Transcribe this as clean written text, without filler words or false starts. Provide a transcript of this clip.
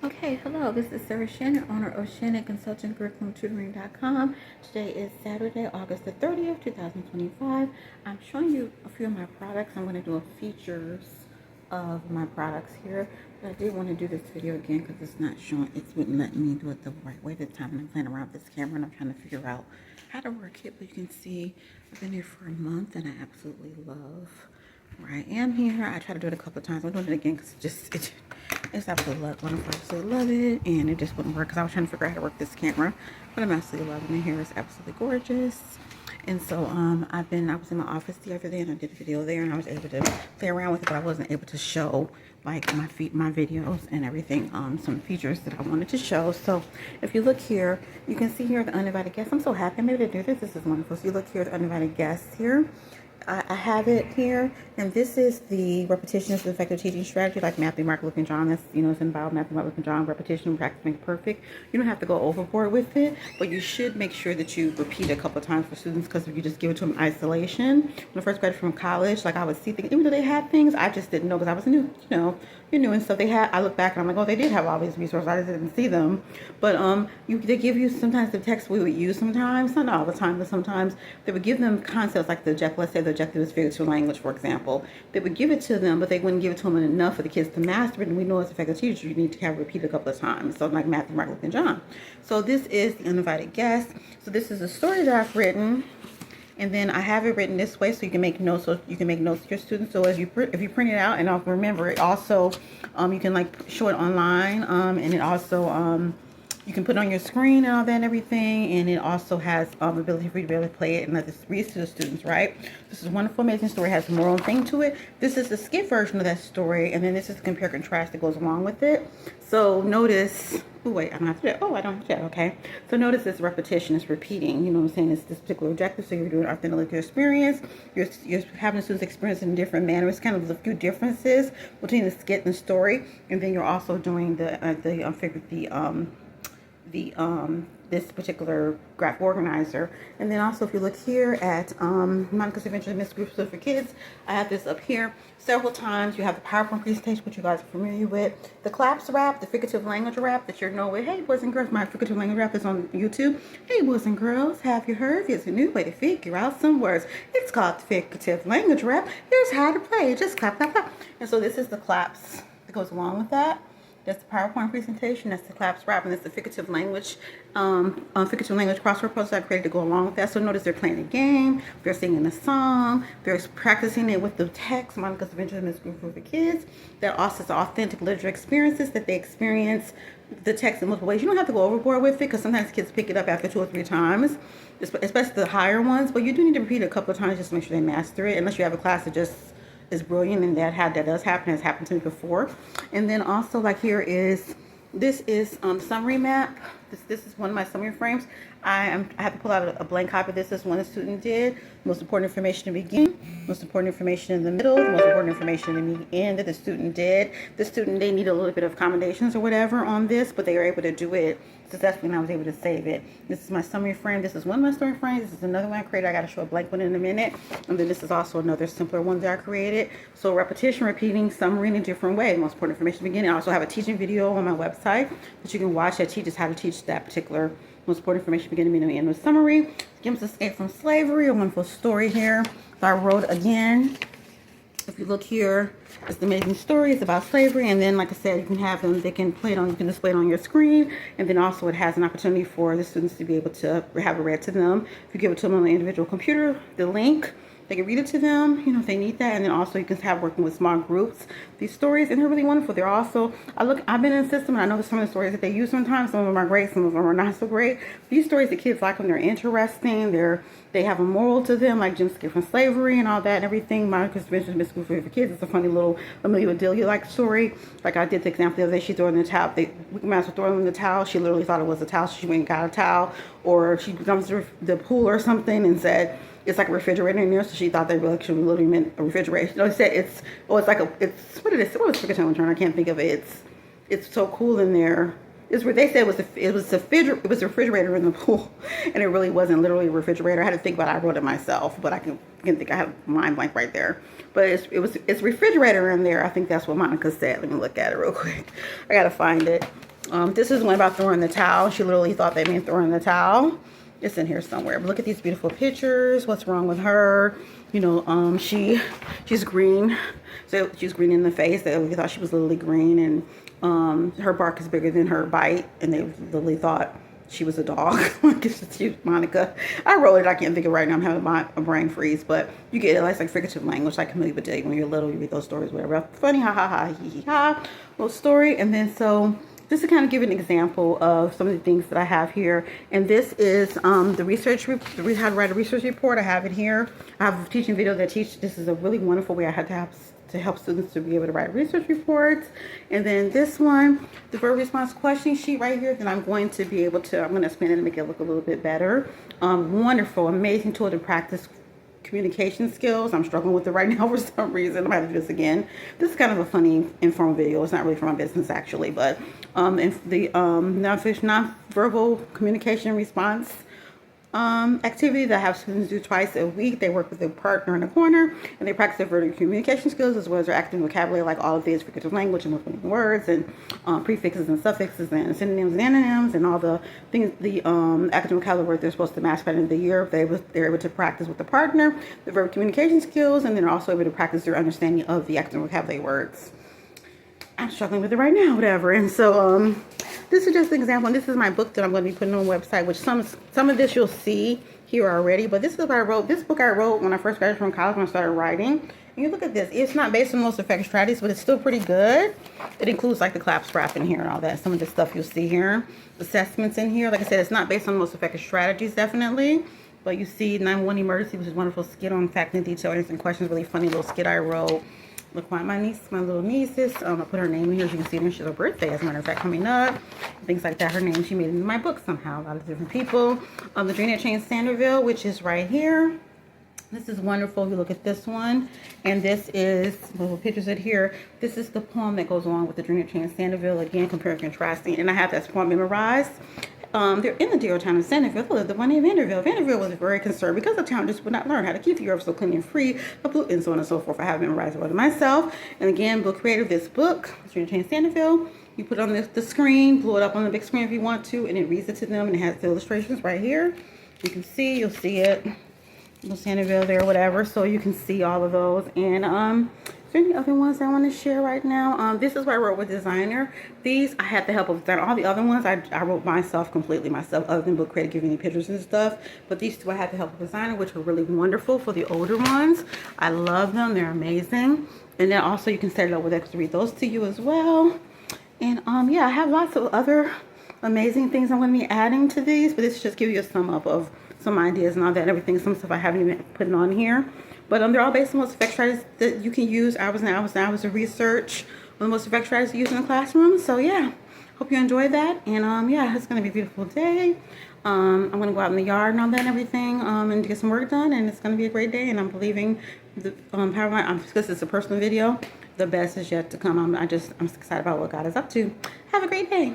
Okay, hello, this is Sarah Shannon, owner of Shannon Consulting Curriculum Tutoring.com. Today is Saturday, August the 30th, 2025. I'm showing you a few of my products. I'm going to do a features of my products here. But I did want to do this video again because it's not showing, it wouldn't let me do it the right way this time. And I'm playing around with this camera and I'm trying to figure out how to work it. But you can see I've been here for a month and I absolutely love where I am here. I tried to do it a couple of times. I'm doing it again because it's absolutely wonderful. I absolutely love it, and it just wouldn't work because I was trying to figure out how to work this camera. But I'm absolutely loving it. Here is absolutely gorgeous. And so I was in my office the other day and I did a video there and I was able to play around with it, but I wasn't able to show like my videos and everything, some features that I wanted to show. So if you look here, you can see here the uninvited guests. I'm so happy I'm able to do this. This is wonderful. So you look here, the uninvited guests here. I have it here, and this is the repetition is the effective teaching strategy, like Matthew, Mark, Luke, and John. That's, it's in Bible, Matthew, Mark, Luke, and John. Repetition, practice makes perfect. You don't have to go overboard with it, but you should make sure that you repeat a couple of times for students, because if you just give it to them in isolation, when I first graduated from college, like I would see things, even though they had things, I just didn't know because I was new, you're new and stuff. I look back and I'm like, oh, they did have all these resources. I just didn't see them. But they give you sometimes the text we would use sometimes, not all the time, but sometimes they would give them concepts like the objective. Let's say the objective is figurative language, for example. They would give it to them, but they wouldn't give it to them enough for the kids to master it. And we know as effective teachers, you need to have it repeated a couple of times. So like Matthew, Mark, Luke, and John. So this is the uninvited guest. So this is a story that I've written. And then I have it written this way so you can make notes. So you can make notes to your students. So if you print it out, and I'll remember it also, you can like show it online. And it also you can put it on your screen and all that and everything. And it also has ability for you to be able to play it and let this read to the students, right? This is a wonderful, amazing story. It has a moral thing to it. This is the skit version of that story, and then this is the compare contrast that goes along with it. So notice. Oh, wait, I don't have to do it. Oh, I don't have to do it. Okay. So notice this repetition is repeating. You know what I'm saying? It's this particular objective. So you're doing authentic experience. You're having the students experience in different manners. It's kind of a few differences between the skit and the story. And then you're also doing this particular graphic organizer. And then also if you look here at Monica's Adventure in Miss Groups for Kids, I have this up here several times. You have the PowerPoint presentation, which you guys are familiar with, the claps rap, the figurative language rap that you know with. Hey boys and girls, my figurative language rap is on YouTube. Hey boys and girls, have you heard? It's a new way to figure out some words. It's called the figurative language rap. Here's how to play it. Just clap, clap, clap. And so this is the claps that goes along with that. That's the PowerPoint presentation. That's the claps rap, and that's the figurative language crossword puzzle I created to go along with that. So notice they're playing a game, they're singing a song, they're practicing it with the text. Monica's Adventure in This Group for Kids. That also is authentic literature experiences that they experience the text in multiple ways. You don't have to go overboard with it because sometimes kids pick it up after 2 or 3 times, especially the higher ones. But you do need to repeat it a couple of times just to make sure they master it. Unless you have a class that just is brilliant, and that does happen. Has happened to me before. And then also like this is summary map. This is one of my summary frames. I have to pull out a blank copy of this. This is one a student did. Most important information in the beginning, most important information in the middle, the most important information in the end that the student did. The student, they need a little bit of accommodations or whatever on this, but they were able to do it successfully and I was able to save it. This is my summary frame. This is one of my summary frames. This is another one I created. I got to show a blank one in a minute. And then this is also another simpler one that I created. So repetition, repeating, summary in a different way. Most important information in the beginning. I also have a teaching video on my website that you can watch that teaches how to teach that particular most important information beginning, middle, and end with summary. Gibbs Escape from Slavery, a wonderful story here. So I wrote again. If you look here, it's the amazing story. It's about slavery, and then, like I said, you can have them. They can play it on. You can display it on your screen, and then also it has an opportunity for the students to be able to have it read to them. If you give it to them on the individual computer, the link, they can read it to them, if they need that. And then also you can have working with small groups. These stories, and they're really wonderful. They're also, I've been in the system, and I know some of the stories that they use sometimes. Some of them are great, some of them are not so great. These stories the kids like when they're interesting. They have a moral to them, like Jim's Escape from Slavery and all that and everything. Monica's Adventure in Miss Group for Kids. It's a funny little Amelia Bedelia-like story. Like I did the example the other day, she threw in the towel. Wicked Mouse was throwing in the towel. She literally thought it was a towel, so she went and got a towel. Or she comes to the pool or something and said, it's like a refrigerator in there, so she thought they really actually literally meant a refrigerator. It said it's what did it say? What was the term? I can't think of it. It's so cool in there. It's where they said it was a refrigerator in the pool, and it really wasn't literally a refrigerator. I had to think about it. I wrote it myself, but I can think I have mind blank right there. But it's refrigerator in there. I think that's what Monica said. Let me look at it real quick. I gotta find it. This is one about throwing the towel. She literally thought they meant throwing the towel. It's in here somewhere. But look at these beautiful pictures. What's wrong with her? You know, she's green. So she's green in the face. They thought she was literally green, and her bark is bigger than her bite, and they literally thought she was a dog. Like, it's just cute, Monica. I wrote it. I can't think of it right now. I'm having a brain freeze, but you get it. It's like figurative language, like Camille would do when you're little. You read those stories, whatever. Funny, ha ha ha, hee hee ha. Little story, and then so. Just to kind of give an example of some of the things that I have here. And this is the research, how to write a research report. I have it here. I have a teaching video that teaches. This is a really wonderful way I had to help students to be able to write research reports. And then this one, the verb response question sheet right here, that I'm going to be able to, I'm going to spin it and make it look a little bit better. Wonderful, amazing tool to practice communication skills. I'm struggling with it right now for some reason. I'm going to do this again. This is kind of a funny informal video. It's not really for my business actually, but the non-verbal communication response activity that I have students do twice a week. They work with a partner in a corner, and they practice their verbal communication skills as well as their active vocabulary, like all of these figurative language and multiple words and prefixes and suffixes and synonyms and antonyms and all the things, the active vocabulary they're supposed to master by the end of the year. They're able to practice with the partner, the verbal communication skills, and then they're also able to practice their understanding of the active vocabulary words. I'm struggling with it right now, whatever. And so this is just an example. And this is my book that I'm going to be putting on the website, which some of this you'll see here already. But this is what I wrote. This book I wrote when I first graduated from college, when I started writing. And you look at this. It's not based on most effective strategies, but it's still pretty good. It includes like the clap strap in here and all that. Some of the stuff you'll see here. Assessments in here. Like I said, it's not based on the most effective strategies, definitely. But you see 911 emergency, which is a wonderful skit on fact and detail, answering questions. Really funny little skit I wrote. Look, my little nieces, I put her name in here. As you can see there, she's her birthday, as a matter of fact, coming up. Things like that. Her name, she made it in my book somehow. A lot of different people. The Dream That Changed Sanderville, which is right here. This is wonderful. You look at this one. And this is, little pictures of here. This is the poem that goes along with the Dream That Changed Sanderville. Again, comparing and contrasting. And I have that poem memorized. They're in the dear town of Sanderville, the one named Vanderville. Vanderville was very concerned because the town just would not learn how to keep the earth so clean and free of pollutant, and so on and so forth. I have memorized it myself. And again, book creator of this book, Dream That Changed Sanderville. You put it on the screen, blow it up on the big screen if you want to, and it reads it to them, and it has the illustrations right here. You can see, you'll see it. Sanderville there, whatever. So you can see all of those. And is there any other ones I want to share right now? This is what I wrote with designer. These I had the help of designer. All the other ones I wrote completely myself, other than book creator giving me pictures and stuff. But these two I had the help of designer, which were really wonderful for the older ones. I love them. They're amazing. And then also you can set it up with them to read those to you as well. And yeah, I have lots of other amazing things I'm going to be adding to these, but this just give you a sum up of some ideas and all that and everything. Some stuff I haven't even put on here, but they're all based on most effective strategies that you can use. Hours and hours and hours of research on the most effective strategies to use in the classroom. So yeah, hope you enjoy that. And yeah, it's going to be a beautiful day. I'm going to go out in the yard and all that and everything, and get some work done, and it's going to be a great day. And I'm believing the because it's a personal video, the best is yet to come. I'm excited about what God is up to. Have a great day.